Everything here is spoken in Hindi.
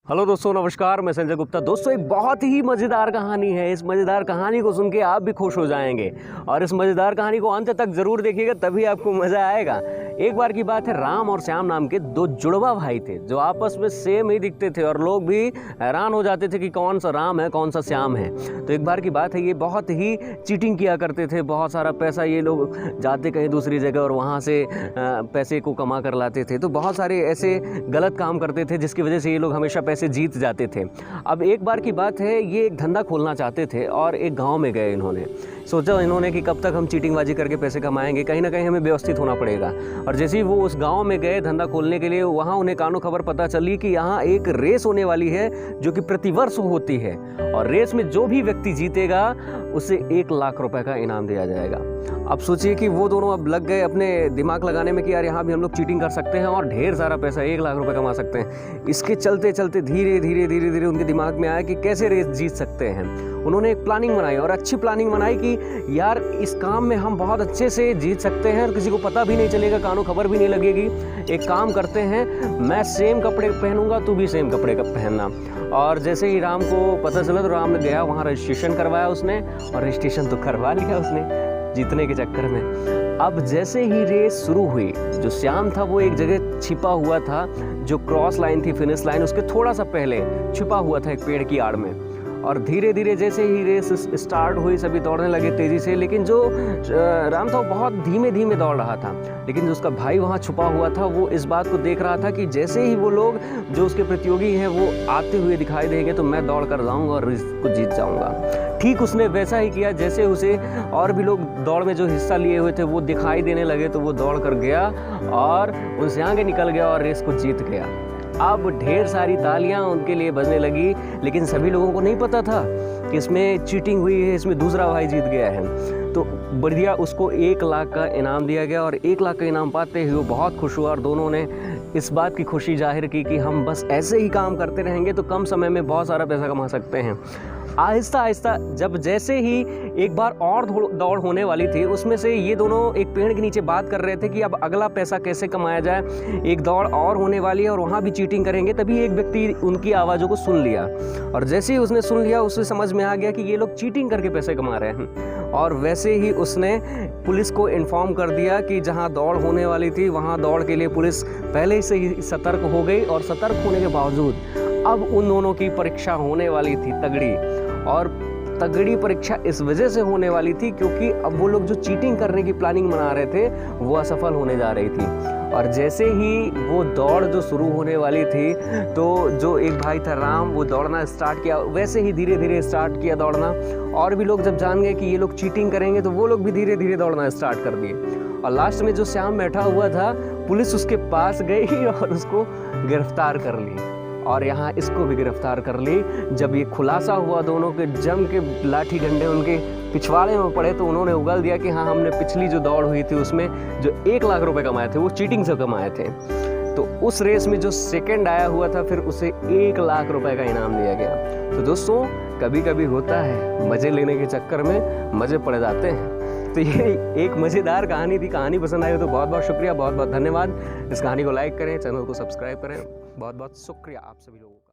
हेलो दोस्तों, नमस्कार। मैं संजय गुप्ता। दोस्तों, एक बहुत ही मज़ेदार कहानी है। इस मज़ेदार कहानी को सुन के आप भी खुश हो जाएंगे और इस मज़ेदार कहानी को अंत तक ज़रूर देखिएगा, तभी आपको मज़ा आएगा। एक बार की बात है, राम और श्याम नाम के दो जुड़वा भाई थे जो आपस में सेम ही दिखते थे और लोग भी हैरान हो जाते थे कि कौन सा राम है कौन सा श्याम है। तो एक बार की बात है, ये बहुत ही चीटिंग किया करते थे। बहुत सारा पैसा ये लोग जाते कहीं दूसरी जगह और वहाँ से पैसे को कमा कर लाते थे। तो बहुत सारे ऐसे गलत काम करते थे जिसकी वजह से ये लोग हमेशा पैसे जीत जाते थे। अब एक बार की बात है, ये एक धंधा खोलना चाहते थे और एक गांव में गए। इन्होंने सोचा कि कब तक हम चीटिंगबाजी करके पैसे कमाएंगे, कहीं ना कहीं हमें व्यवस्थित होना पड़ेगा। और जैसे ही वो उस गांव में गए धंधा खोलने के लिए, वहाँ उन्हें कानो खबर पता चली कि यहाँ एक रेस होने वाली है जो कि प्रतिवर्ष होती है और रेस में जो भी व्यक्ति जीतेगा उसे 1 लाख रुपए का इनाम दिया जाएगा। अब सोचिए कि वो दोनों अब लग गए अपने दिमाग लगाने में कि यार यहाँ भी हम लोग चीटिंग कर सकते हैं और ढेर सारा पैसा 1 लाख रुपए कमा सकते हैं। इसके चलते चलते धीरे धीरे उनके दिमाग में आया कि कैसे रेस जीत सकते हैं। उन्होंने एक प्लानिंग बनाई और अच्छी प्लानिंग बनाई कि यार इस काम में हम बहुत अच्छे से जीत सकते हैं और किसी को पता भी नहीं चलेगा, कानों खबर भी नहीं लगेगी। एक काम करते हैं, मैं सेम कपड़े पहनूंगा, तू भी सेम कपड़े का पहनना। और जैसे ही राम को पता चला तो राम ने गया, वहाँ रजिस्ट्रेशन करवाया उसने और रजिस्ट्रेशन तो करवा लिया उसने जीतने के चक्कर में। अब जैसे ही रेस शुरू हुई, जो श्याम था वो एक जगह छिपा हुआ था, जो क्रॉस लाइन थी, फिनिश लाइन, उसके थोड़ा सा पहले छिपा हुआ था एक पेड़ की आड़ में। और धीरे धीरे जैसे ही रेस स्टार्ट हुई सभी दौड़ने लगे तेज़ी से, लेकिन जो राम था वो बहुत धीमे धीमे दौड़ रहा था। लेकिन जो उसका भाई वहाँ छुपा हुआ था वो इस बात को देख रहा था कि जैसे ही वो लोग जो उसके प्रतियोगी हैं वो आते हुए दिखाई देंगे तो मैं दौड़ कर जाऊँगा और रेस को जीत जाऊँगा। ठीक उसने वैसा ही किया। जैसे उसे और भी लोग दौड़ में जो हिस्सा लिए हुए थे वो दिखाई देने लगे तो वो दौड़ कर गया और उनसे आगे निकल गया और रेस को जीत गया। अब ढेर सारी तालियां उनके लिए बजने लगी, लेकिन सभी लोगों को नहीं पता था कि इसमें चीटिंग हुई है, इसमें दूसरा भाई जीत गया है। तो बढ़िया उसको 1 लाख का इनाम दिया गया और 1 लाख का इनाम पाते ही वो बहुत खुश हुआ और दोनों ने इस बात की खुशी जाहिर की कि हम बस ऐसे ही काम करते रहेंगे तो कम समय में बहुत सारा पैसा कमा सकते हैं। आहिस्ता आहिस्ता जब जैसे ही एक बार और दौड़ होने वाली थी, उसमें से ये दोनों एक पेड़ के नीचे बात कर रहे थे कि अब अगला पैसा कैसे कमाया जाए। एक दौड़ और होने वाली है और वहाँ भी चीटिंग करेंगे। तभी एक व्यक्ति उनकी आवाज़ों को सुन लिया और जैसे ही उसने सुन लिया उसे समझ में आ गया कि ये लोग चीटिंग करके पैसे कमा रहे हैं। और वैसे ही उसने पुलिस को इन्फॉर्म कर दिया कि जहाँ दौड़ होने वाली थी वहाँ दौड़ के लिए पुलिस पहले से ही सतर्क हो गई। और सतर्क होने के बावजूद अब उन दोनों की परीक्षा होने वाली थी तगड़ी। और तगड़ी परीक्षा इस वजह से होने वाली थी क्योंकि अब वो लोग जो चीटिंग करने की प्लानिंग बना रहे थे वो असफल होने जा रही थी। और जैसे ही वो दौड़ जो शुरू होने वाली थी तो जो एक भाई था राम, वो दौड़ना स्टार्ट किया। वैसे ही धीरे धीरे स्टार्ट किया दौड़ना। और भी लोग जब जान गए कि ये लोग चीटिंग करेंगे तो वो लोग भी धीरे धीरे दौड़ना स्टार्ट कर दिए। और लास्ट में जो श्याम बैठा हुआ था, पुलिस उसके पास गई और उसको गिरफ्तार कर ली। और यहाँ इसको भी गिरफ्तार कर ली। जब ये खुलासा हुआ, दोनों के जम के लाठी डंडे उनके पिछवाड़े में पड़े तो उन्होंने उगल दिया कि हाँ, हमने पिछली जो दौड़ हुई थी उसमें जो 1 लाख रुपए कमाए थे वो चीटिंग से कमाए थे। तो उस रेस में जो सेकंड आया हुआ था फिर उसे 1 लाख रुपए का इनाम दिया गया। तो दोस्तों, कभी कभी होता है मज़े लेने के चक्कर में मज़े पड़ जाते हैं। तो ये एक मज़ेदार कहानी थी। कहानी पसंद आई हो तो बहुत बहुत शुक्रिया, बहुत बहुत धन्यवाद। इस कहानी को लाइक करें, चैनल को सब्सक्राइब करें। बहुत बहुत शुक्रिया आप सभी लोगों को।